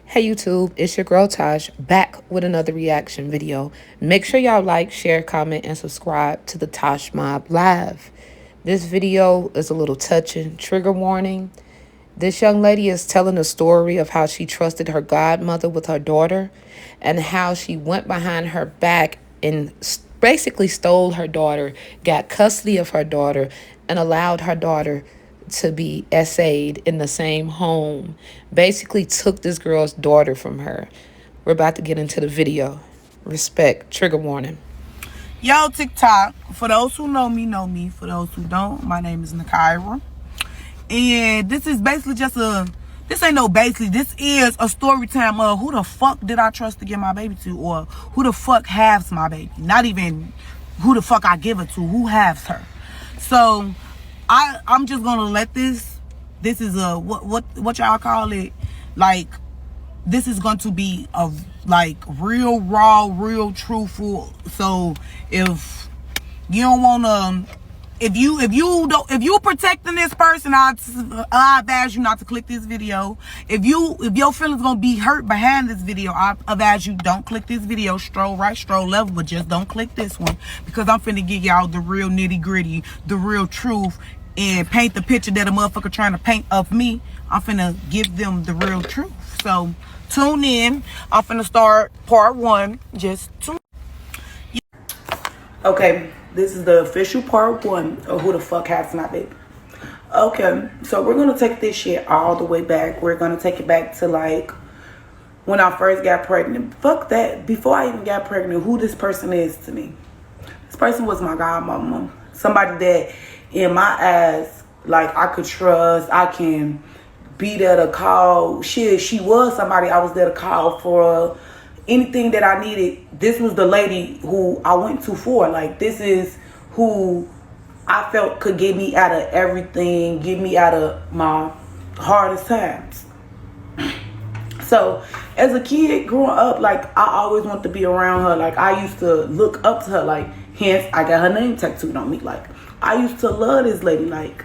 Hey YouTube, it's your girl Tosh back with another reaction video. Make sure y'all like, share, comment, and subscribe to the Tosh Mob Live. This video is a little touching, trigger warning. This young lady is telling a story of how she trusted her godmother with her daughter and how she went behind her back and basically stole her daughter, got custody of her daughter, and allowed her daughter to be essayed in the same home. Basically took this girl's daughter from her. We're about to get into the video. Respect. Trigger warning. Yo, TikTok. For those who know me, know me. For those who don't, my name is Nakaira. And this is basically just this ain't no basically. This is a story time of who the fuck did I trust to give my baby to, or who the fuck has my baby. Not even who the fuck I give it to, who has her. So I'm just gonna let this is a what y'all call it, like, this is going to be a like real raw, real truthful. So if you don't wanna, if you protecting this person, I advise you not to click this video. If your feelings gonna be hurt behind this video, I advise you don't click this video. Stroll right, stroll left, but just don't click this one, because I'm finna give y'all the real nitty gritty, the real truth, and paint the picture that a motherfucker trying to paint of me. I'm finna give them the real truth. So tune in. I'm finna start part one. Just tune. Okay, this is the official part one of who the fuck has my baby. Okay, so we're gonna take this shit all the way back. We're gonna take it back to like when I first got pregnant. Fuck that. Before I even got pregnant, who this person is to me. This person was my godmama. Somebody that in my eyes, like, I could trust. I can be there to call. She was somebody I was there to call for anything that I needed. This was the lady who I went to for. Like, this is who I felt could get me out of everything, get me out of my hardest times. So as a kid growing up, like, I always wanted to be around her. Like, I used to look up to her. Like, hence I got her name tattooed on me. Like, I used to love this lady, like,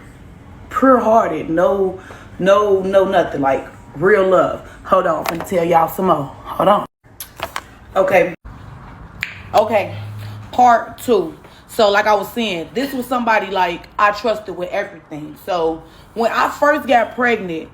pure hearted, no nothing, like, real love. Hold on, I'm gonna tell y'all some more. Hold on. Okay, part two. So like I was saying, this was somebody like I trusted with everything. So when I first got pregnant,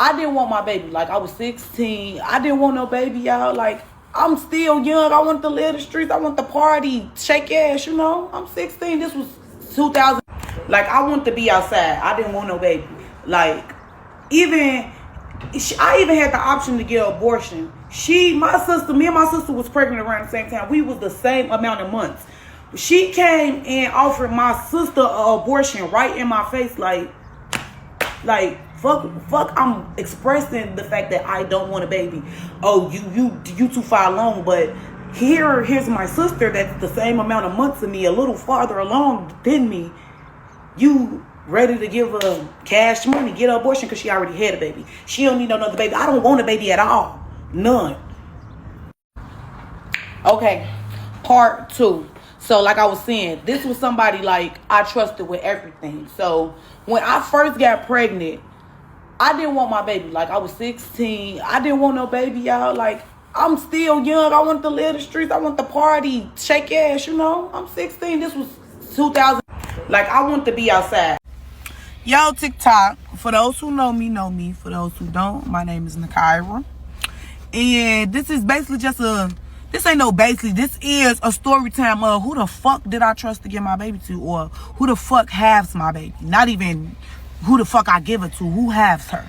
I didn't want my baby. Like, I was 16. I didn't want no baby, y'all. Like, I'm still young. I want to live the streets. I want the party, shake ass, you know. I'm 16. This was 2000. Like, I want to be outside. I didn't want no baby. Like, I even had the option to get an abortion. Me and my sister was pregnant around the same time. We was the same amount of months. She came and offered my sister an abortion right in my face. Like, fuck, I'm expressing the fact that I don't want a baby. Oh, you too far along. But here's my sister that's the same amount of months of me, a little farther along than me. You ready to give her cash money, get her abortion because she already had a baby. She don't need no other baby. I don't want a baby at all. None. Okay, part two. So like I was saying, this was somebody like I trusted with everything. So when I first got pregnant, I didn't want my baby. Like, I was 16. I didn't want no baby, y'all. Like, I'm still young. I want to live the streets. I want the party, shake ass, you know. I'm 16. This was 2000. Like, I want to be outside. Yo, TikTok. For those who know me, know me. For those who don't, my name is Nakaira. And this is basically just this ain't no basically. This is a story time of who the fuck did I trust to give my baby to, or who the fuck has my baby. Not even who the fuck I give it to, who has her.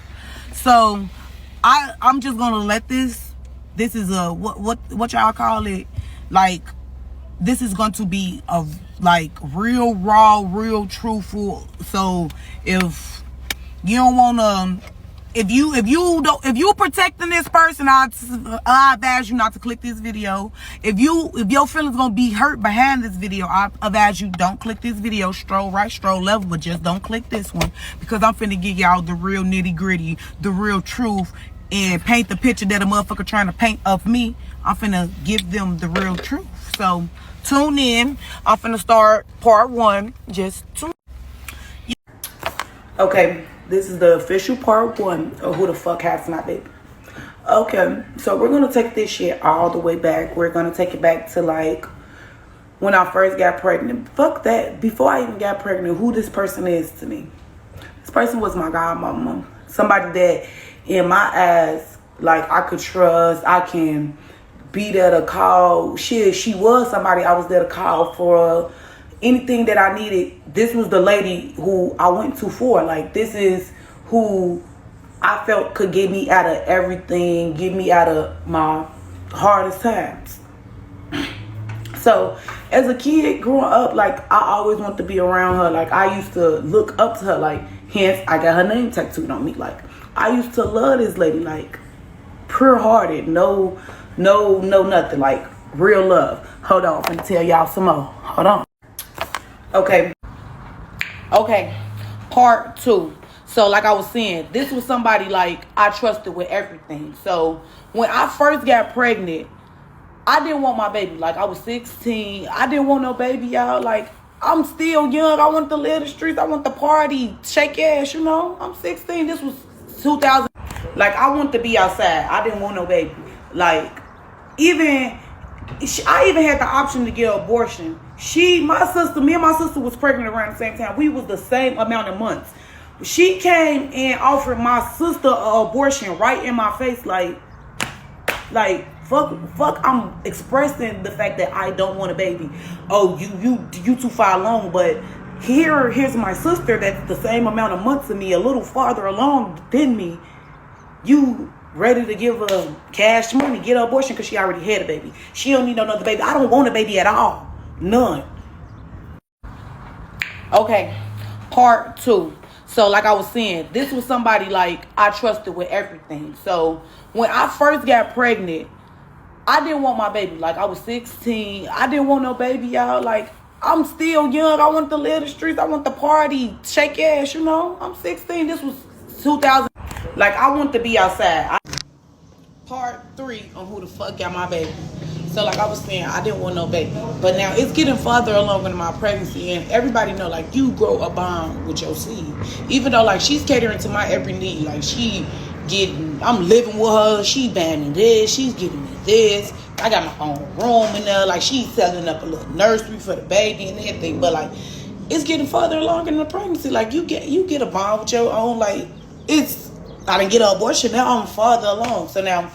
So I'm just gonna let this is a what y'all call it, like, this is going to be a like real raw, real truthful. So if you don't wanna, if you protecting this person, I advise you not to click this video. If your feelings gonna be hurt behind this video, I advise you don't click this video. Stroll right, stroll left, but just don't click this one, because I'm finna give y'all the real nitty gritty, the real truth, and paint the picture that a motherfucker trying to paint of me. I'm finna give them the real truth. So tune in. I'm finna start part one. Just tune. Okay, this is the official part one of who the fuck has my baby. Okay, so we're gonna take this shit all the way back. We're gonna take it back to like when I first got pregnant. Fuck that. Before I even got pregnant, who this person is to me. This person was my godmama. Somebody that in my eyes, like I could trust. I can be there to call. She was somebody I was there to call for anything that I needed. This was the lady who I went to for. Like this is who I felt could get me out of everything, get me out of my hardest times. So as a kid growing up, like I always wanted to be around her. Like I used to look up to her. Like hence I got her name tattooed on me. Like I used to love this lady. Like pure hearted, no nothing. Like real love. Hold on, I'm gonna tell y'all some more. Hold on. Okay. Part 2. So like I was saying, this was somebody like I trusted with everything. So when I first got pregnant, I didn't want my baby. Like I was 16. I didn't want no baby, y'all. Like I'm still young. I want to live the streets. I want the party, shake ass, you know. I'm 16. This was 2000. Like I want to be outside. I didn't want no baby. Like I even had the option to get an abortion. Me and my sister was pregnant around the same time. We was the same amount of months. She came and offered my sister an abortion right in my face. Like fuck, I'm expressing the fact that I don't want a baby. Oh, you too far along, but here's my sister that's the same amount of months of me, a little farther along than me. You ready to give her cash money, get her abortion because she already had a baby. She don't need no another baby. I don't want a baby at all. None. Okay, part 2. So like I was saying, this was somebody like I trusted with everything. So when I first got pregnant, I didn't want my baby. Like I was 16. I didn't want no baby, y'all. Like I'm still young. I want to live the streets. I want the party, shake ass, you know. I'm 16. This was 2000. Like I want to be outside. Part 3 on who the fuck got my baby. So like I was saying, I didn't want no baby. But now it's getting further along in my pregnancy, and everybody know like you grow a bond with your seed. Even though like she's catering to my every need. Like I'm living with her, she buying me this, she's giving me this. I got my own room in there, like she's setting up a little nursery for the baby and everything. But like it's getting further along in the pregnancy. Like you get a bond with your own. Like I didn't get an abortion, now I'm farther along. So now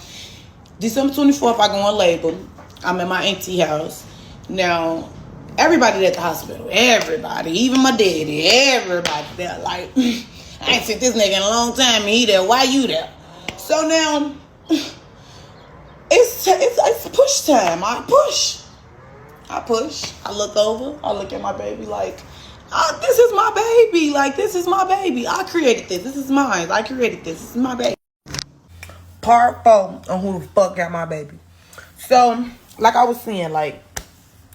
December 24th I go on labor. I'm at my auntie house. Now, everybody at the hospital. Everybody. Even my daddy. Everybody there. Like, I ain't seen this nigga in a long time. He there. Why you there? So now, it's push time. I push. I look over. I look at my baby like, this is my baby. Like, this is my baby. I created this. This is mine. I created this. This is my baby. Part 4 on who the fuck got my baby. So, like I was saying, like,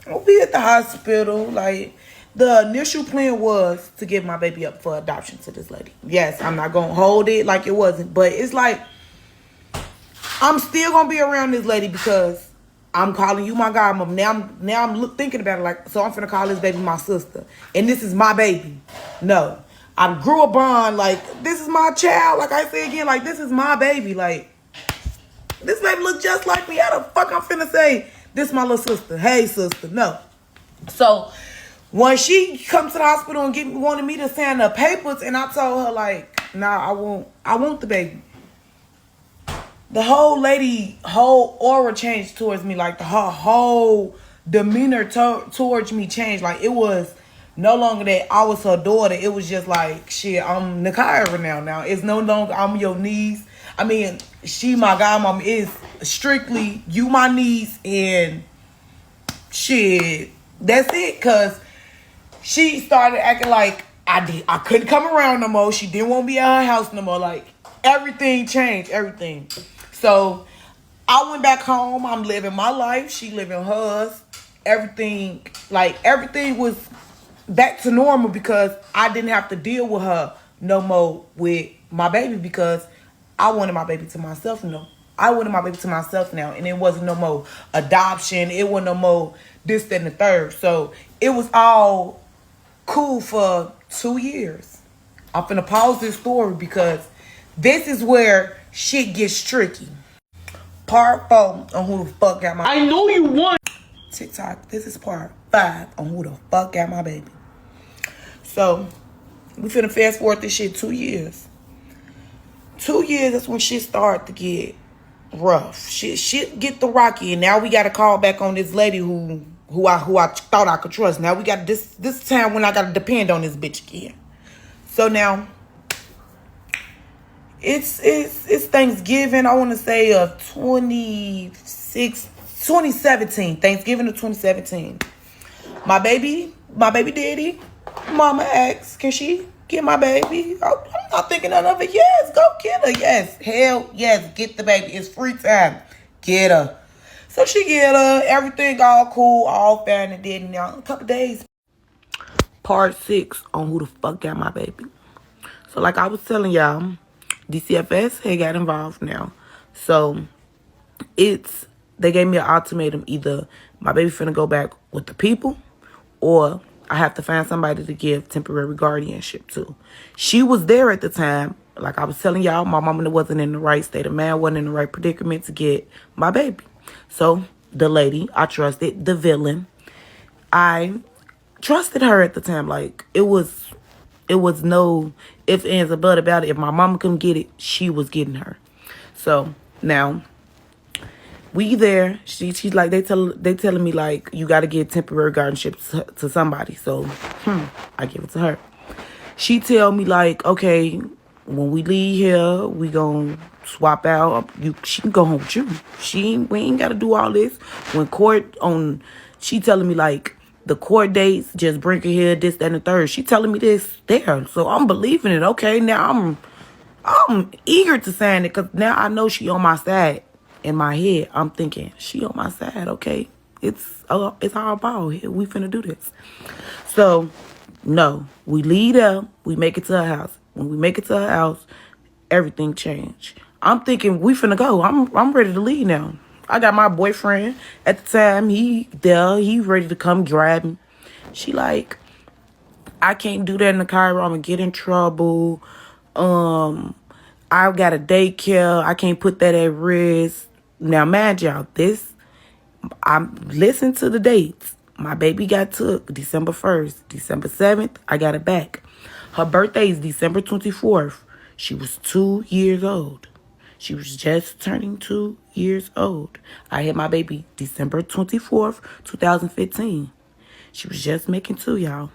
we'll be at the hospital. Like, the initial plan was to give my baby up for adoption to this lady. Yes, I'm not going to hold it like it wasn't. But it's like, I'm still going to be around this lady because I'm calling you my godmother. Now I'm thinking about it like, so I'm finna call this baby my sister. And this is my baby. No. I grew a bond. Like, this is my child. Like I say again, like, this is my baby. Like, this baby look just like me. How the fuck I'm finna say, this my little sister. Hey, sister. No. So, when she come to the hospital and wanted me to sign the papers, and I told her, like, nah, I want the baby. The whole aura changed towards me. Like, her whole demeanor towards me changed. Like, it was no longer that I was her daughter. It was just like, shit, I'm Nakaira now. Now, it's no longer I'm your niece. I mean, she my godmom is strictly you my niece, and shit, that's it. Cause she started acting like I couldn't come around no more. She didn't want to be at her house no more. Like everything changed, everything. So I went back home. I'm living my life. She living hers. Everything was back to normal because I didn't have to deal with her no more with my baby because I wanted my baby to myself now. And it wasn't no more adoption. It wasn't no more this, that, and the third. So it was all cool for 2 years. I'm finna pause this story because this is where shit gets tricky. Part 4 on who the fuck got my... I know you won. TikTok, this is part 5 on who the fuck got my baby. So, we finna fast forward this shit 2 years. 2 years, that's when shit started to get rough. Shit get the rocky, and now we got to call back on this lady who I thought I could trust. Now we got this time when I got to depend on this bitch again. So now it's Thanksgiving. I want to say of 2017. Thanksgiving of 2017. My baby daddy, mama asked, can she get my baby? I'm not thinking none of it. Yes, go get her. Yes, hell yes, get the baby. It's free time. Get her. So she get her. Everything all cool, all fair and dandy. Now, a couple days. Part 6 on who the fuck got my baby. So like I was telling y'all, DCFS had got involved now. So they gave me an ultimatum. Either my baby finna go back with the people, or I have to find somebody to give temporary guardianship to. She was there at the time. Like I was telling y'all, my mama wasn't in the right state of mind, wasn't in the right predicament to get my baby. So the lady I trusted, the villain, I trusted her at the time. Like it was no ifs, ands, or buts about it. If my mama couldn't get it, she was getting her. So now we there. She's like, they telling me like, you got to get temporary guardianship to somebody. So I give it to her. She tell me like, okay, when we leave here, we gonna swap out. She can go home with you. We ain't got to do all this. When she telling me like, the court dates, just bring her here, this, that, and the third. She telling me this there. So I'm believing it. Okay, now I'm eager to sign it, because now I know she on my side. In my head, I'm thinking, she on my side. Okay, it's our ball here. We finna do this. So, no, we leave her. We make it to her house. When we make it to her house, everything changed. I'm thinking, we finna go. I'm ready to leave now. I got my boyfriend at the time. He ready to come grab me. She like, I can't do that in the car. I'm gonna get in trouble. I got a daycare. I can't put that at risk. Now, mind y'all, I'm listening to the dates. My baby got took December 1st. December 7th, I got it back. Her birthday is December 24th. She was 2 years old. She was just turning 2 years old. I had my baby December 24th, 2015. She was just making 2, y'all.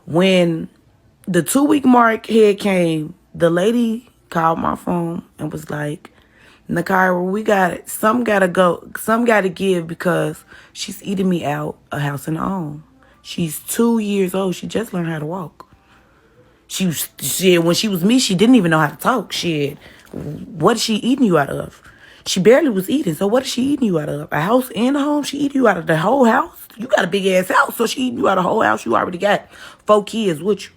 When the 2-week mark here came, the lady called my phone and was like, Nakira, some gotta give, because she's eating me out a house and a home. She's 2 years old. She just learned how to walk. When she was me, she didn't even know how to talk. What is she eating you out of? She barely was eating. So what is she eating you out of? A house and a home? She eating you out of the whole house? You got a big ass house, so she eating you out of the whole house. You already got 4 kids with you.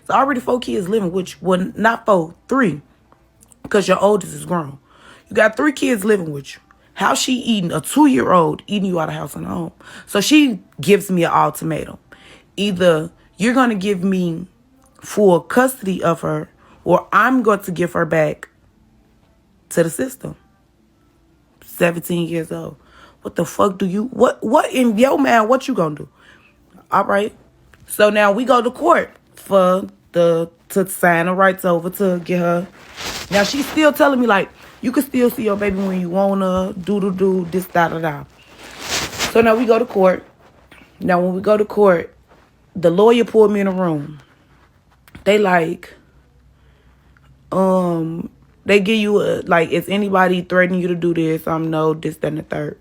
It's already 4 kids living with you. Well, not 4, 3, because your oldest is grown. You got 3 kids living with you. How she eating a 2-year-old eating you out of house and home? So she gives me an ultimatum. Either you're going to give me full custody of her, or I'm going to give her back to the system. 17 years old. What the fuck what in your mind, what you going to do? All right. So now we go to court to sign the rights over to get her. Now she's still telling me like, you can still see your baby when you wanna, do this, da. So now we go to court. Now when we go to court, the lawyer pulled me in a room. They like, they give you like, is anybody threatening you to do this? No, this, that, and the third.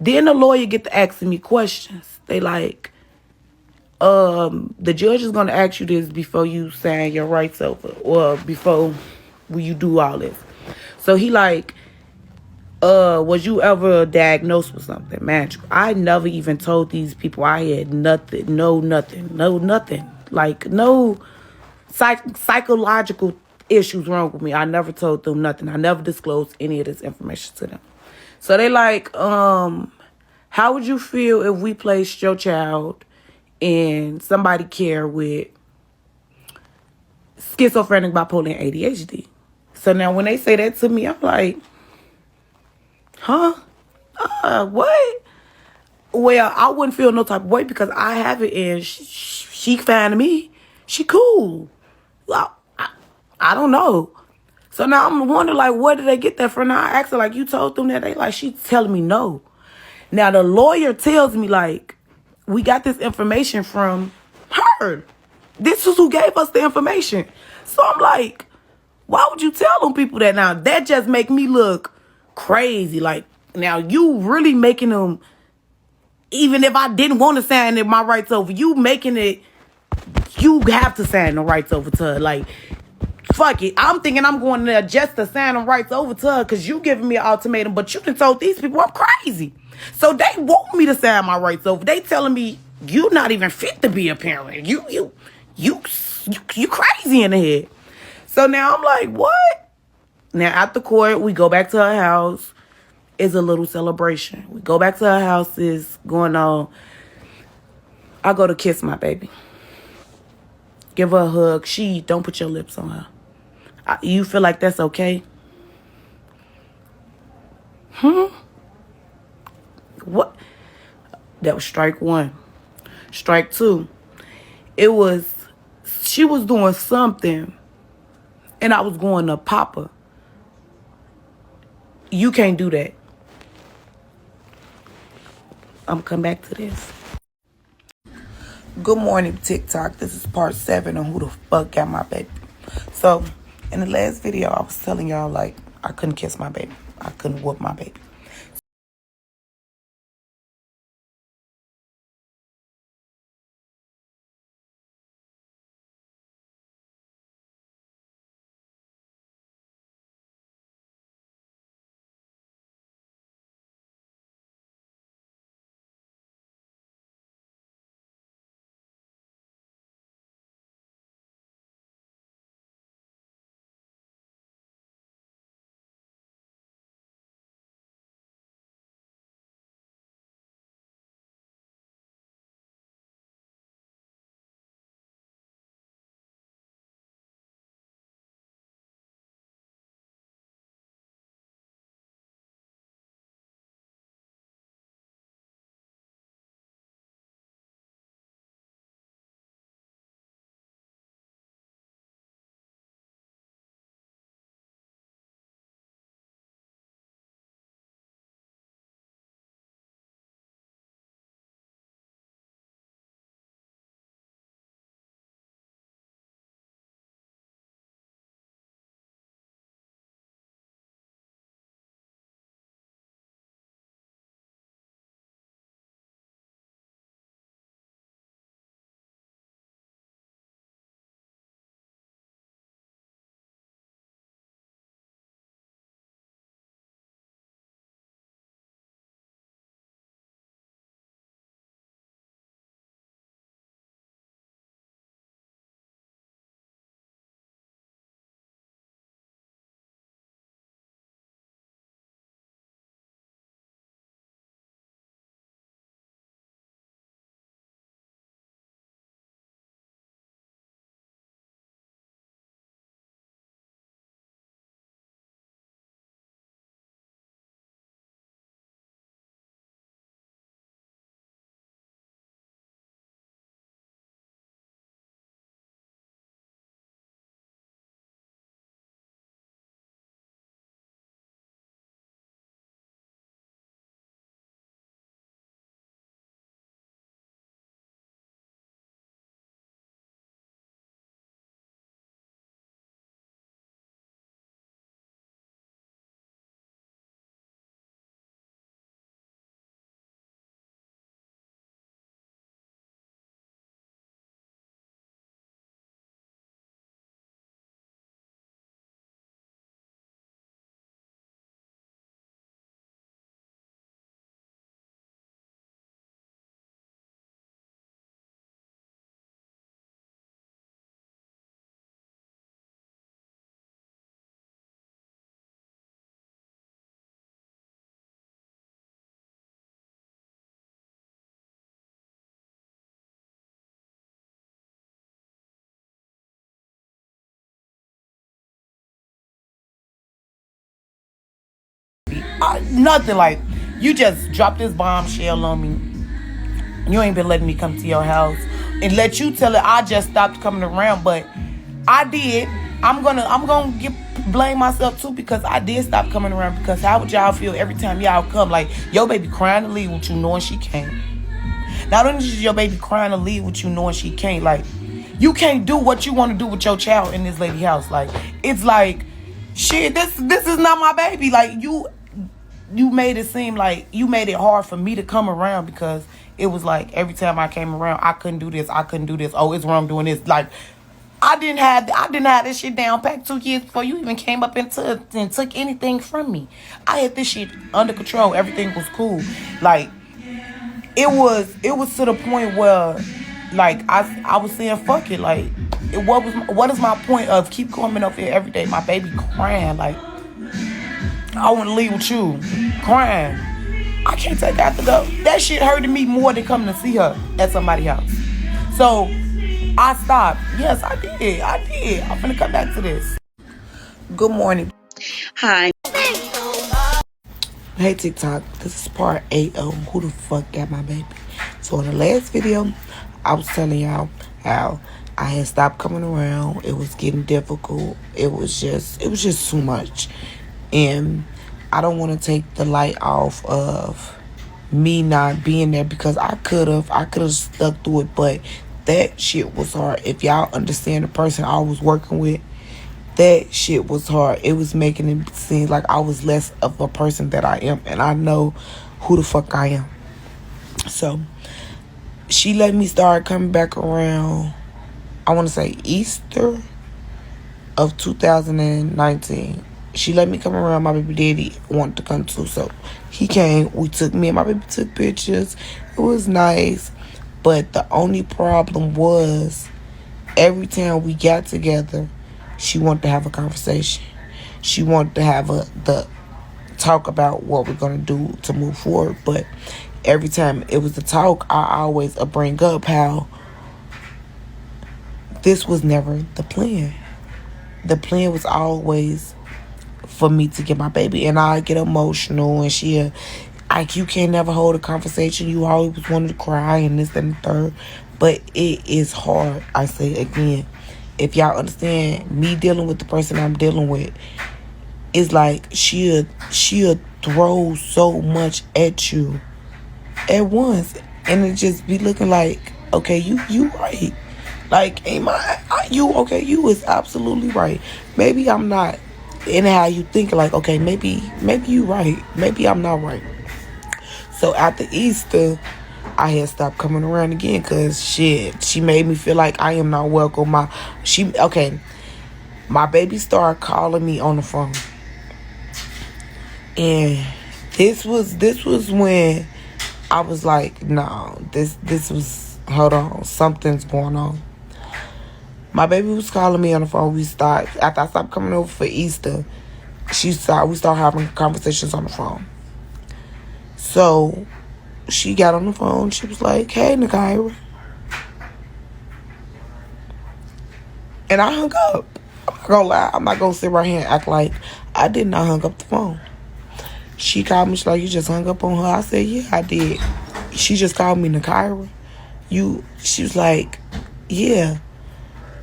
Then the lawyer get to asking me questions. They like, the judge is gonna ask you this before you sign your rights over, or before you do all this. So he like, was you ever diagnosed with something magical? I never even told these people I had nothing. Like, no psychological issues wrong with me. I never told them nothing. I never disclosed any of this information to them. So they like, how would you feel if we placed your child in somebody care with schizophrenic, bipolar, and ADHD? So now when they say that to me, I'm like, Huh? What? Well, I wouldn't feel no type of way because I have it and she fine to me. She cool. Well, I don't know. So now I'm wondering, like, where did they get that from? Now I asked her, like, you told them that? They like, she's telling me no. Now the lawyer tells me, like, we got this information from her. This is who gave us the information. So I'm like, why would you tell them people that now? That just make me look crazy. Like, now you really making them, even if I didn't want to sign it, my rights over, you making it, you have to sign the rights over to her. Like, fuck it. I'm thinking I'm going there just to sign the rights over to her because you giving me an ultimatum, but you done told these people I'm crazy. So they want me to sign my rights over. They telling me you not even fit to be a parent. You crazy in the head. So now I'm like, what? Now at the court, we go back to her house. It's a little celebration. We go back to her house. Is going on. I go to kiss my baby. Give her a hug. She don't put your lips on her. You feel like that's okay? What? That was strike one. Strike two. It was, she was doing something and I was going to pop her. You can't do that. I'm come back to this. Good morning, TikTok. This is part 7 on who the fuck got my baby. So, in the last video, I was telling y'all, like, I couldn't kiss my baby. I couldn't whoop my baby. Nothing. Like, you just dropped this bombshell on me. You ain't been letting me come to your house and let you tell it I just stopped coming around, but I did. I'm gonna blame myself too, because I did stop coming around. Because how would y'all feel every time y'all come? Like, your baby crying to leave with you knowing she can't. Not only is your baby crying to leave with you knowing she can't, like, you can't do what you want to do with your child in this lady house. Like, it's like, shit, this is not my baby. Like, you made it seem like you made it hard for me to come around, because it was like every time I came around, I couldn't do this. Oh, it's wrong doing this. Like, I didn't have this shit down packed 2 years before you even came up and took anything from me. I had this shit under control. Everything was cool. Like, it was to the point where, like, I was saying, fuck it. Like, what is my point of keep coming up here every day? My baby crying. Like, I want to leave with you, crying. I can't take that to go. That shit hurted me more than coming to see her at somebody's house. So I stopped. Yes, I did. I'm finna come back to this. Good morning. Hi. Hey TikTok, this is part 8 of Who the Fuck Got My Baby. So in the last video, I was telling y'all how I had stopped coming around. It was getting difficult. It was just too much. And I don't want to take the light off of me not being there, because I could have stuck through it, but that shit was hard. If y'all understand the person I was working with, that shit was hard. It was making it seem like I was less of a person that I am, and I know who the fuck I am. So she let me start coming back around, I want to say Easter of 2019. She let me come around. My baby daddy wanted to come too, so he came. Me and my baby took pictures. It was nice, but the only problem was every time we got together, she wanted to have a conversation. She wanted to have the talk about what we're gonna do to move forward. But every time it was the talk, I always bring up how this was never the plan. The plan was always for me to get my baby, and I get emotional, and she like, you can't never hold a conversation. You always wanted to cry and this and the third. But it is hard. I say again, if y'all understand me dealing with the person I'm dealing with, it's like she'll throw so much at you at once, and it just be looking like, okay, you right. Like, you okay? You is absolutely right. Maybe I'm not. And how you think, like, okay, maybe you right. Maybe I'm not right. So after Easter, I had stopped coming around again, because shit, she made me feel like I am not welcome. My baby started calling me on the phone, and this was when I was like, no, this was, hold on, something's going on. My baby was calling me on the phone. After I stopped coming over for Easter, we started having conversations on the phone. So she got on the phone. She was like, hey, Nakaira. And I hung up. I'm not gonna lie. I'm not gonna sit right here and act like I did not hung up the phone. She called me. She's like, you just hung up on her? I said, yeah, I did. She just called me Nakaira. She was like, yeah.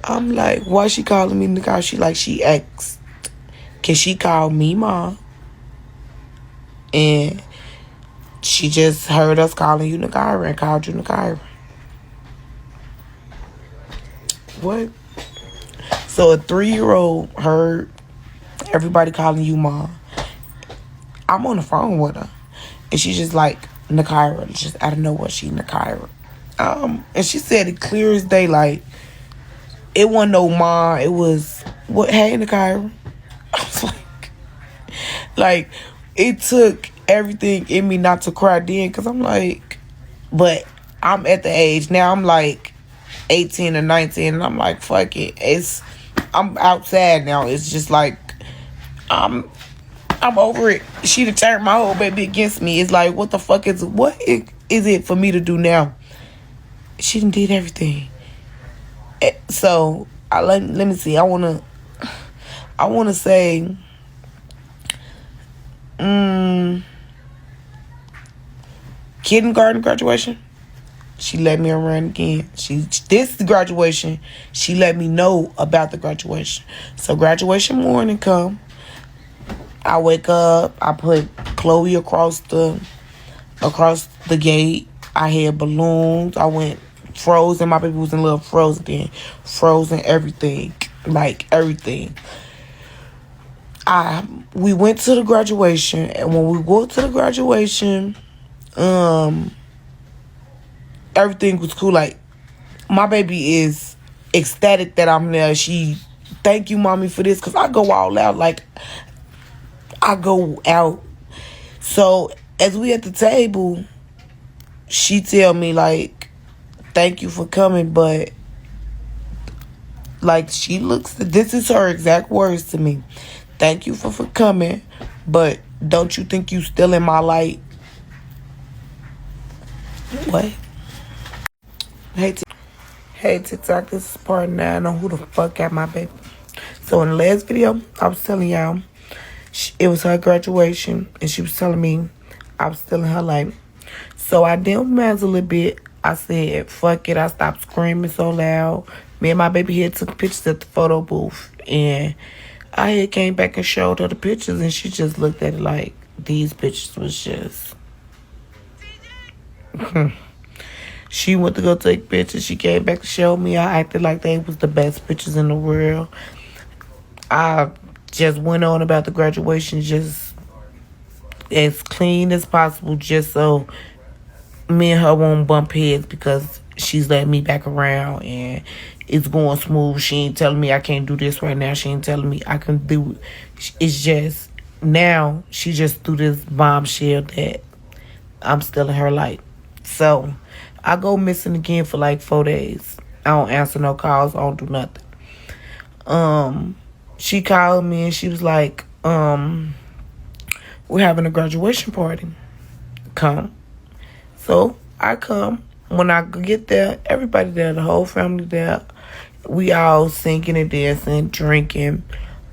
I'm like, why she calling me Nakaira? She asked, can she call me Mom? And she just heard us calling you Nakaira and called you Nakaira. What? So a 3-year-old heard everybody calling you Mom. I'm on the phone with her, and she's just like, Nakaira, just out of nowhere, she Nakaira. And she said it clear as day, like, it wasn't no Mom, it was, what, hey, Nakaira. I was like, it took everything in me not to cry then, because I'm like, but I'm at the age now, I'm like 18 or 19, and I'm like, fuck it. I'm outside now. It's just like, I'm over it. She done turned my whole baby against me. It's like, what the fuck is it for me to do now? She done did everything. So let me see. I wanna say Kindergarten graduation, she let me around again. This graduation, she let me know about the graduation. So graduation morning come, I wake up, I put Chloe across the gate. I had balloons. I went frozen. My baby was in love frozen then. Frozen everything. Like everything. We went to the graduation, and when we go to the graduation, everything was cool. Like, my baby is ecstatic that I'm there. She, thank you, mommy, for this, because I go all out. Like, I go out. So, as we at the table, she tell me, like, thank you for coming, but, like, this is her exact words to me. Thank you for coming, but don't you think you still in my light? What? Hey, TikTok, this is part 9 on who the fuck got my baby. So in the last video, I was telling y'all, it was her graduation, and she was telling me I was still in her life. So I dimmed my eyes a little bit. I said, fuck it. I stopped screaming so loud. Me and my baby had took pictures at the photo booth, and I had came back and showed her the pictures, and she just looked at it like these pictures was just... She went to go take pictures. She came back to show me. I acted like they was the best pictures in the world. I just went on about the graduation just as clean as possible, just so me and her won't bump heads, because she's letting me back around and it's going smooth. She ain't telling me I can't do this right now. She ain't telling me I can do it. It's just now she just threw this bombshell that I'm still in her life. So I go missing again for like 4 days. I don't answer no calls. I don't do nothing. She called me and she was like, we're having a graduation party. Come. So I come. When I get there, everybody there, the whole family there. We all singing and dancing, drinking.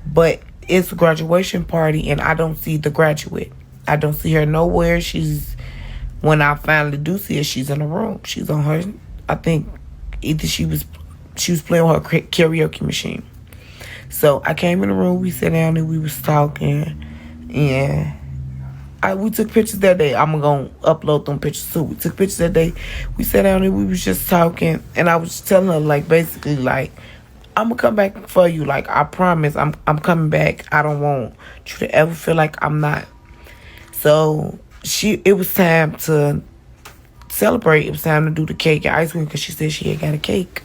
But it's a graduation party and I don't see the graduate. I don't see her nowhere. When I finally do see her, she's in the room. She's on her, I think, either she was playing with her karaoke machine. So I came in the room, we sat down and we was talking. And we took pictures that day. I'm going to upload them pictures too. We took pictures that day. We sat down and we was just talking. And I was telling her, like, basically, like, I'm going to come back for you. Like, I promise I'm coming back. I don't want you to ever feel like I'm not. So it was time to celebrate. It was time to do the cake and ice cream, because she said she had got a cake.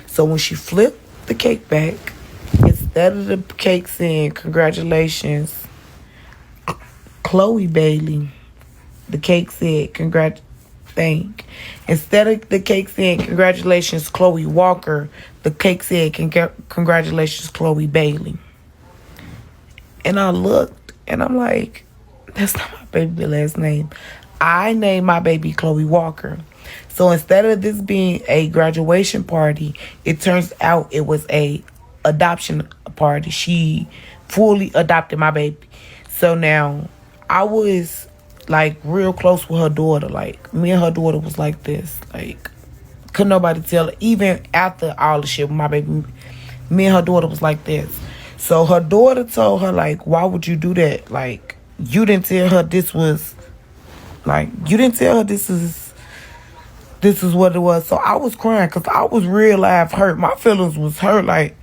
So when she flipped the cake back, instead of the cake saying congratulations, Chloe Bailey, the cake said instead of the cake saying congratulations Chloe Walker, the cake said congratulations Chloe Bailey. And I looked and I'm like, that's not my baby last name. I named my baby Chloe Walker. So instead of this being a graduation party, it turns out it was a adoption party. She fully adopted my baby. So now I was like real close with her daughter. Like, me and her daughter was like this. Like, couldn't nobody tell her. Even after all the shit with my baby, me and her daughter was like this. So her daughter told her, like, why would you do that? Like, you didn't tell her this was, like, you didn't tell her this is what it was. So I was crying because I was real life hurt. My feelings was hurt. Like,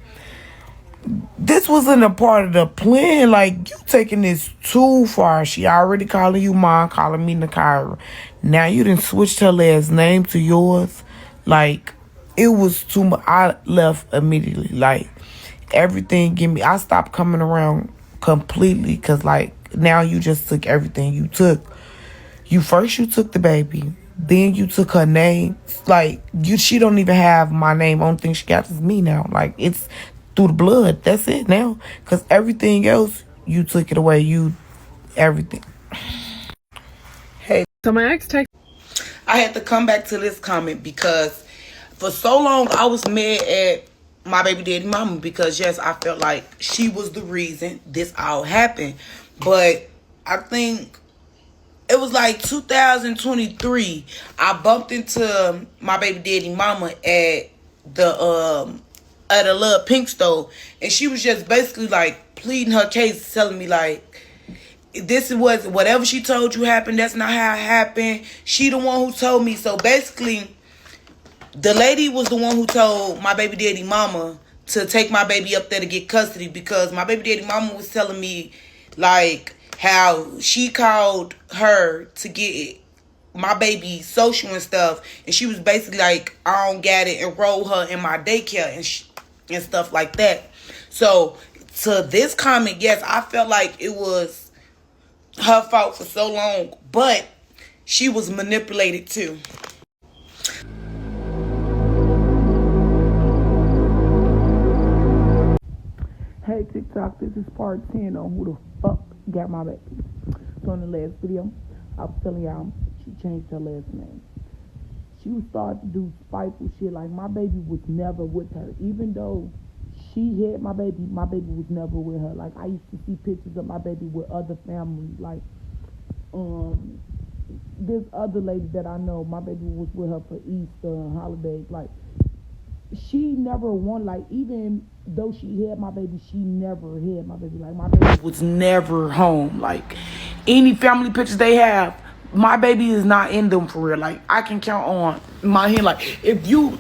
this wasn't a part of the plan. Like, you taking this too far. She already calling you mom, calling me Nakira. Now you done switched her last name to yours. Like, it was too much. I left immediately. Like, everything I stopped coming around completely, because, like, now you just took everything. You took the baby. Then you took her name. Like, she don't even have my name. Only thing she got is me now. Like, it's through the blood. That's it now. Because everything else, you took it away. Everything. Hey. So my ex text. I had to come back to this comment because for so long I was mad at my baby daddy mama, because yes, I felt like she was the reason this all happened. But I think it was like 2023. I bumped into my baby daddy mama at a little pink store, and she was just basically like pleading her case, telling me like, this was whatever she told you happened. That's not how it happened. She the one who told me. So basically, the lady was the one who told my baby daddy mama to take my baby up there to get custody, because my baby daddy mama was telling me like how she called her to get my baby social and stuff, and she was basically like, I don't got it, enroll her in my daycare and stuff like that. So to this comment, yes, I felt like it was her fault for so long, but she was manipulated too. Hey TikTok, this is part 10 on who the fuck got my baby. So in the last video, I was telling y'all she changed her last name. She was starting to do spiteful shit, like my baby was never with her. Even though she had my baby was never with her. Like I used to see pictures of my baby with other families. Like this other lady that I know, my baby was with her for Easter and holidays. Like she never won, like even though she had my baby, she never had my baby. Like my baby was never home. Like any family pictures they have, my baby is not in them for real. Like I can count on my hand. Like if you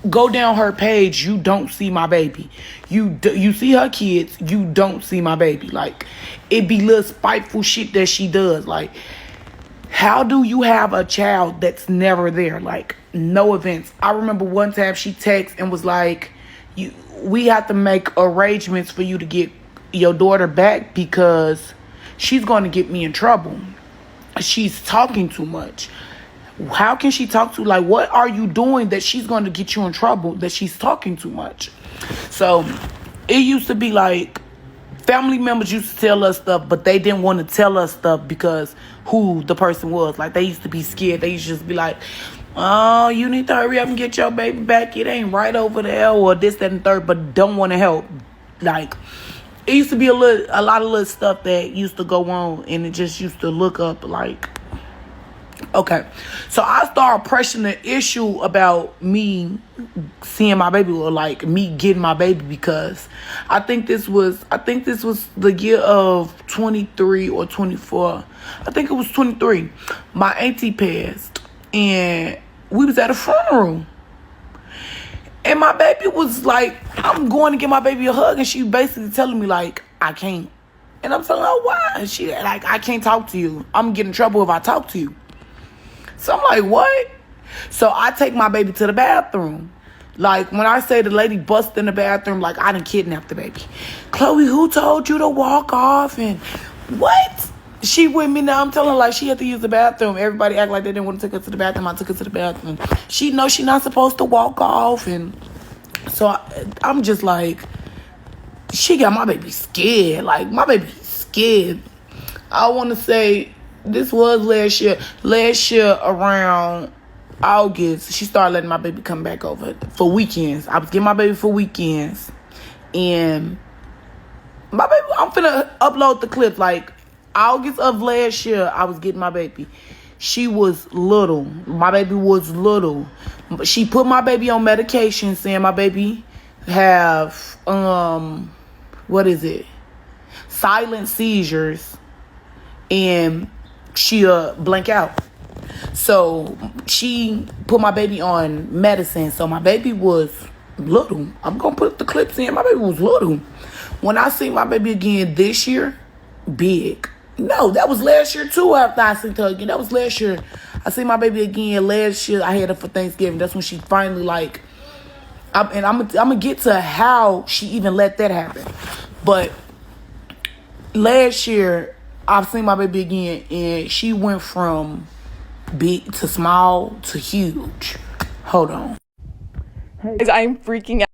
go down her page, you don't see my baby. You see her kids, you don't see my baby. Like it be little spiteful shit that she does. Like how do you have a child that's never there? Like no events. I remember one time she texted and was like, we have to make arrangements for you to get your daughter back because she's going to get me in trouble. She's talking too much. How can she talk to, like, what are you doing that she's going to get you in trouble, that she's talking too much? So it used to be like family members used to tell us stuff, but they didn't want to tell us stuff because who the person was. Like they used to be scared. They used to just be like, oh, you need to hurry up and get your baby back. It ain't right over there, or this, that, and third, but don't want to help. Like it used to be a lot of little stuff that used to go on, and it just used to look up like, okay. So I started pressing the issue about me seeing my baby, or like me getting my baby, because I think this was the year of 23 or 24. I think it was 23. My auntie passed, and we was at a funeral. And my baby was like, I'm going to give my baby a hug, and she basically telling me like, I can't. And I'm telling her why. And she like, I can't talk to you. I'm gonna get in trouble if I talk to you. So I'm like, what? So I take my baby to the bathroom. Like when I say the lady busted in the bathroom, like I done kidnapped the baby. Chloe, who told you to walk off? And what? She with me now. I'm telling her like she had to use the bathroom. Everybody act like they didn't want to take her to the bathroom. I took her to the bathroom. She knows she not supposed to walk off. And so I'm just like, she got my baby scared. Like my baby scared. I want to say this was last year. Last year around August, she started letting my baby come back over for weekends. I was getting my baby for weekends. And my baby, I'm finna upload the clip. Like August of last year, I was getting my baby. She was little. My baby was little. She put my baby on medication, saying my baby have, silent seizures. And she'll blank out. So she put my baby on medicine. So my baby was little. I'm going to put the clips in. My baby was little. When I see my baby again this year, big. No, that was last year too after I seen her again. That was last year. I seen my baby again last year. I had her for Thanksgiving. That's when she finally like, I'm going to get to how she even let that happen. But last year, I've seen my baby again, and she went from big to small to huge. Hold on. Hey, I'm freaking out.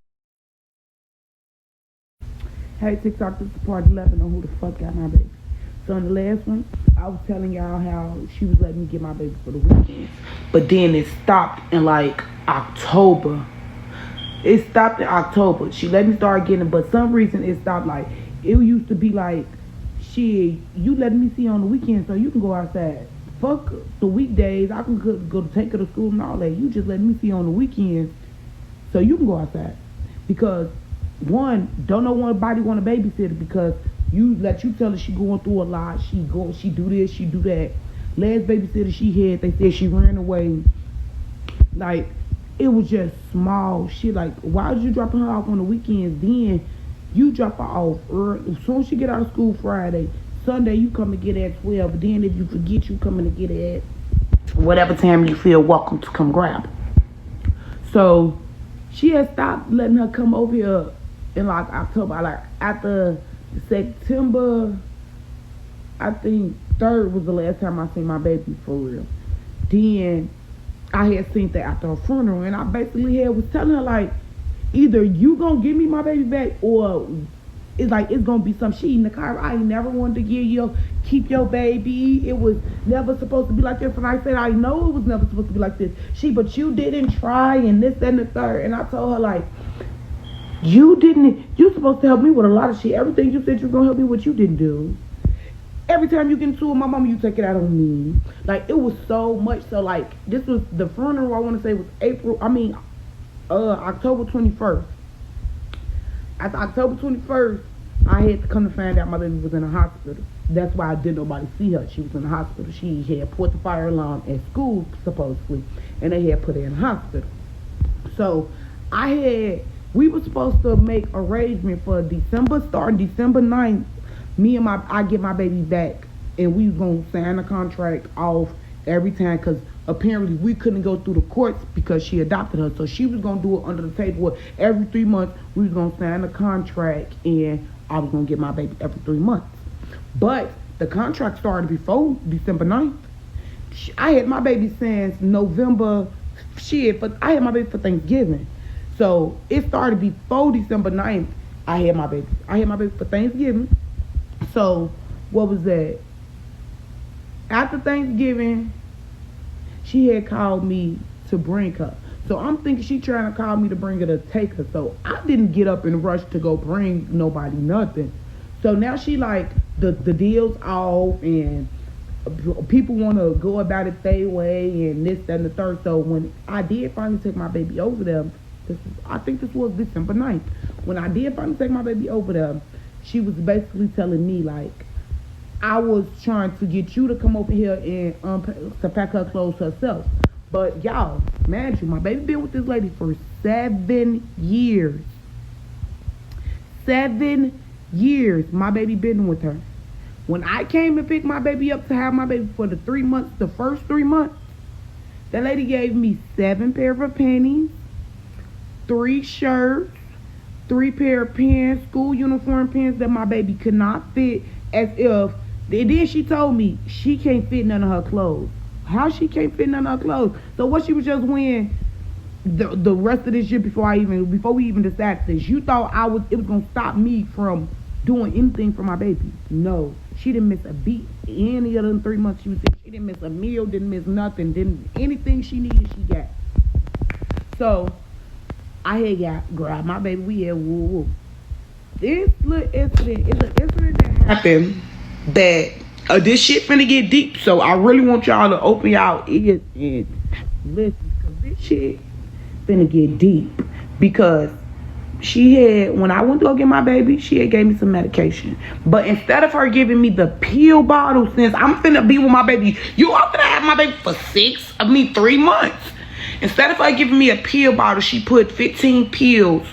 Hey, TikTok, this is part 11 on who the fuck got my baby. So in the last one, I was telling y'all how she was letting me get my baby for the weekends. But then it stopped in like October. It stopped in October. She let me start getting it, but some reason it stopped. Like, it used to be like, shit, you letting me see on the weekend so you can go outside. Fuck the weekdays. I can go take her to school and all that. You just letting me see on the weekends so you can go outside. Because one, don't know nobody want a babysitter because you tell her she going through a lot. She do this, she do that. Last babysitter she had, they said she ran away. Like, it was just small shit. Like, why was you dropping her off on the weekends? Then you drop her off early. As soon as she get out of school Friday, Sunday you come and get her at 12. But then if you forget, you come in to get her at whatever time you feel welcome to come grab her. So she had stopped letting her come over here in like October. Like after September, I think 3rd was the last time I seen my baby for real. Then I had seen that after her funeral, and I basically was telling her like, either you gonna give me my baby back, or it's gonna be some shit in the car. I ain't never wanted to keep your baby. It was never supposed to be like this. And I said, I know it was never supposed to be like this. But you didn't try, and this, that, and the third. And I told her like, you supposed to help me with a lot of shit. Everything you said you were gonna help me with, you didn't do. Every time you get into it, my mama, you take it out on me. Like, it was so much. So, like, this was the funeral, I want to say, was October 21st. After October 21st, I had to come to find out my baby was in a hospital. That's why I didn't nobody see her. She was in the hospital. She had put the fire alarm at school, supposedly, and they had put her in the hospital. So, we were supposed to make arrangement for starting December 9th. I get my baby back, and we was going to sign a contract off every time, because apparently we couldn't go through the courts because she adopted her. So she was going to do it under the table. Every 3 months, we was going to sign a contract, and I was going to get my baby every 3 months. But the contract started before December 9th. I had my baby since November. I had my baby for Thanksgiving. So it started before December 9th. I had my baby for Thanksgiving. So, what was that? After Thanksgiving, she had called me to bring her. So, I'm thinking she trying to call me to bring her to take her. So, I didn't get up and rush to go bring nobody nothing. So, now she like, the deal's off, and people want to go about it their way, and this, that, and the third. So, when I did finally take my baby over there, I think this was December 9th. When I did finally take my baby over there, she was basically telling me, like, I was trying to get you to come over here and to pack her clothes herself. But, y'all, imagine, my baby been with this lady for 7 years. 7 years my baby been with her. When I came and picked my baby up to have my baby for the first 3 months, that lady gave me 7 pairs of panties, 3 shirts, 3 pair of pants, school uniform pants that my baby could not fit, as if. And then she told me she can't fit none of her clothes. How she can't fit none of her clothes? So what she was just wearing the rest of this year before we even decided this? You thought it was gonna stop me from doing anything for my baby? No, she didn't miss a beat any of them 3 months she was there. She didn't miss a meal, didn't miss nothing, didn't anything she needed she got. So I had grabbed my baby. We had woo. This little incident is an incident that happened that this shit finna get deep. So I really want y'all to open y'all ears and listen, because this shit finna get deep. Because when I went to go get my baby, she had gave me some medication. But instead of her giving me the pill bottle, since I'm finna be with my baby, I'm finna have my baby for 3 months. Instead of her giving me a pill bottle, she put 15 pills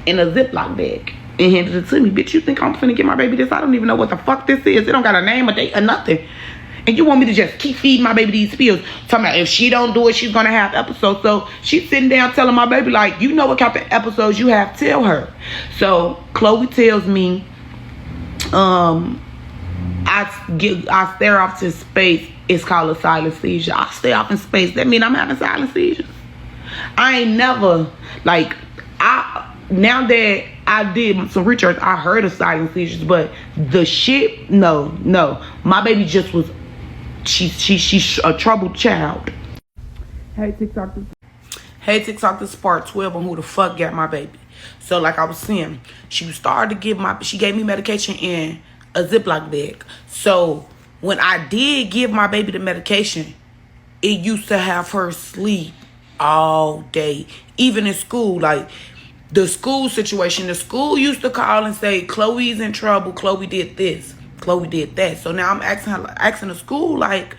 in a Ziploc bag and handed it to me. Bitch, you think I'm finna get my baby this? I don't even know what the fuck this is. It don't got a name, a date, or nothing. And you want me to just keep feeding my baby these pills? Talking about if she don't do it, she's gonna have episodes. So she's sitting down telling my baby, like, you know what kind of episodes you have, tell her. So Chloe tells me, I stare off to space. It's called a silent seizure. I stay off in space. That mean I'm having silent seizures. I ain't never, now that I did some research, I heard of silent seizures, but the shit, no. My baby just was, she's a troubled child. Hey TikTok, this is part 12 on who the fuck got my baby. So like I was saying, she gave me medication in a Ziploc bag. So when I did give my baby the medication, it used to have her sleep all day. Even in school, like the school situation, the school used to call and say, Chloe's in trouble, Chloe did this, Chloe did that. So now I'm asking the school, like,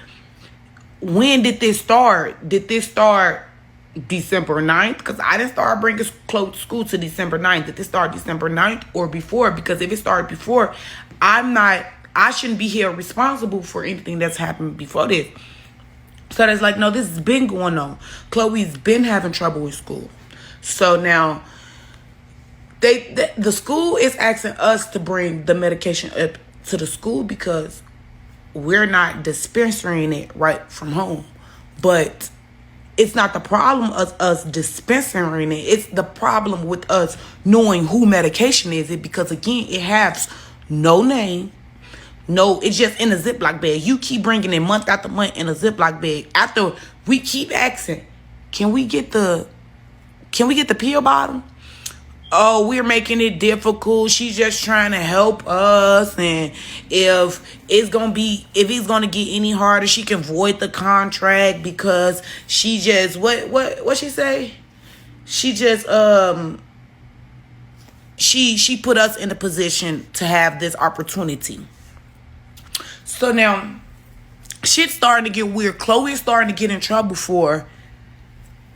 when did this start? Did this start December 9th? Because I didn't start bringing Chloe to school to December 9th. Did this start December 9th or before? Because if it started before, I shouldn't be here responsible for anything that's happened before this. So it's like, no, this has been going on. Chloe's been having trouble with school. So now the school is asking us to bring the medication up to the school because we're not dispensing it right from home. But it's not the problem of us dispensing it. It's the problem with us knowing who medication is it, because again, it has no name. No, it's just in a Ziploc bag. You keep bringing it month after month in a Ziploc bag. After we keep asking, can we get the pill bottle? Oh, we're making it difficult. She's just trying to help us. And if it's gonna get any harder, she can void the contract because she just what she say? She just she put us in a position to have this opportunity. So now shit's starting to get weird. Chloe is starting to get in trouble for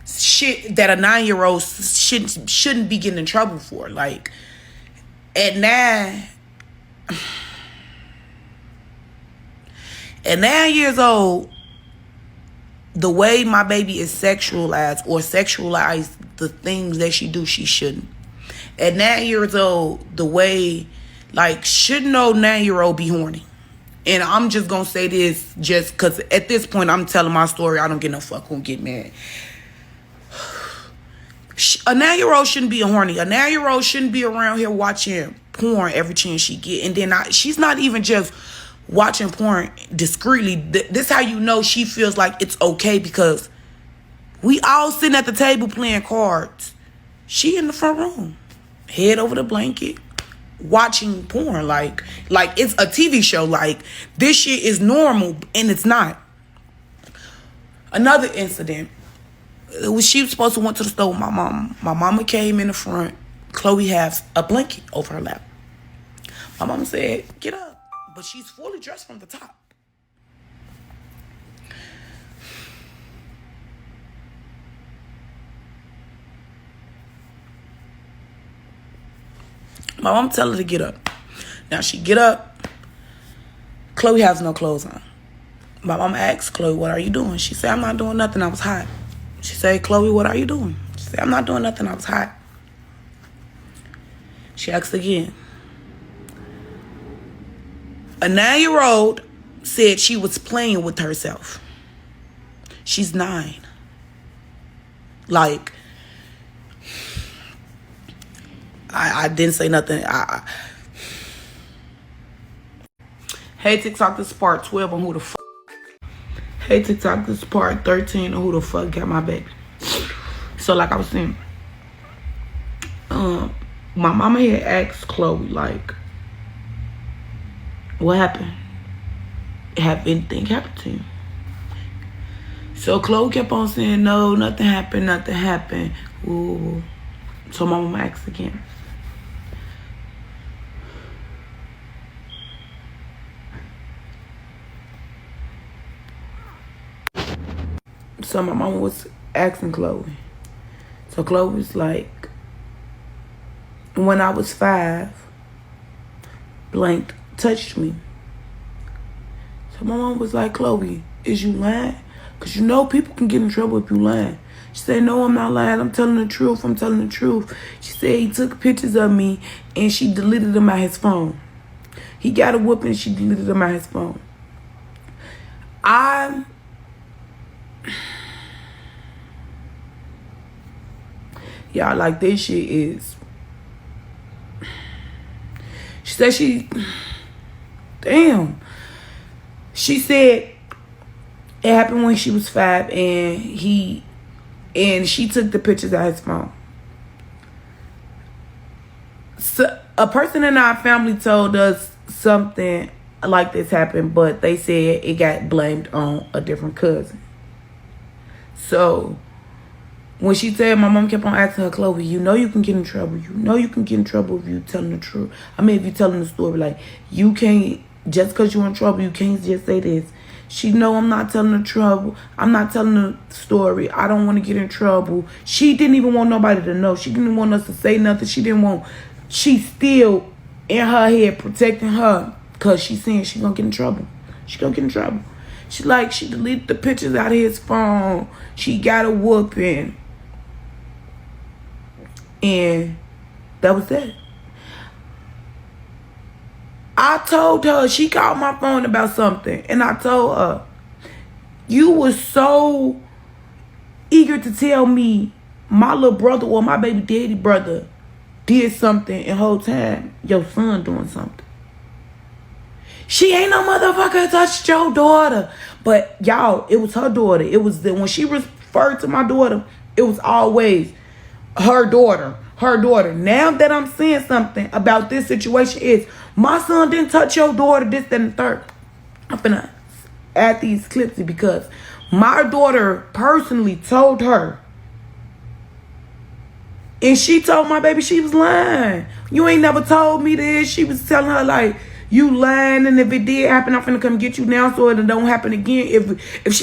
shit that a 9-year-old shouldn't be getting in trouble for. Like, at 9 years old, the way my baby is sexualized or sexualize the things that she do, she shouldn't. At 9 years old, the way, like, should no 9-year-old be horny? And I'm just gonna say this just because at this point I'm telling my story. I don't give no fuck who get mad. A 9-year-old shouldn't be horny. A 9-year-old shouldn't be around here watching porn every chance she get. And then she's not even just watching porn discreetly. This how you know she feels like it's okay, because we all sitting at the table playing cards. She in the front room, head over the blanket, watching porn like it's a TV show. Like, this shit is normal, and it's not. Another incident. She was supposed to went to the store with my mom. My mama came in the front. Chloe has a blanket over her lap. My mama said, get up. But she's fully dressed from the top. My mom tell her to get up. Now she get up. Chloe has no clothes on. My mom asked Chloe, what are you doing? She said, I'm not doing nothing. I was hot. She said, Chloe, what are you doing? She said, I'm not doing nothing. I was hot. She asked again. A 9-year-old said she was playing with herself. She's 9. Like, I didn't say nothing. Hey, TikTok, this is part 12 on who the fuck. Hey, TikTok, this is part 13 on who the fuck got my baby. So, like I was saying, my mama had asked Chloe, like, what happened? Have anything happened to you? So Chloe kept on saying, no, nothing happened. Ooh. So my mama asked again. So my mama was asking Chloe. So Chloe was like, when I was 5, blank touched me. So my mom was like, Chloe, is you lying? Because you know people can get in trouble if you lying. She said, no, I'm not lying. I'm telling the truth. She said he took pictures of me and she deleted them out his phone. He got a whooping and she deleted them out his phone. Y'all, like, this shit is... She said damn. She said it happened when she was 5 and she took the pictures out of his phone. So a person in our family told us something like this happened, but they said it got blamed on a different cousin. So when she said, my mom kept on asking her, Chloe, you know you can get in trouble. You know you can get in trouble if you telling the truth. I mean, if you telling the story, like, you can't, just because you're in trouble, you can't just say this. She know I'm not telling the trouble. I'm not telling the story. I don't want to get in trouble. She didn't even want nobody to know. She didn't want us to say nothing. She's still in her head protecting her because she's saying she's going to get in trouble. She's going to get in trouble. She deleted the pictures out of his phone. She got a whooping. And that was it. I told her, she called my phone about something, and I told her, you were so eager to tell me my little brother or my baby daddy brother did something, and whole time your son doing something. She ain't no motherfucker touched your daughter. But y'all, it was her daughter. It was when she referred to my daughter, it was always her daughter. Her daughter. Now that I'm saying something about this situation is, my son didn't touch your daughter, this, that, and the third. I'm finna add these clips because my daughter personally told her. And she told my baby she was lying. You ain't never told me this. She was telling her, like, you lying, and if it did happen, I'm finna come get you now so it don't happen again. If she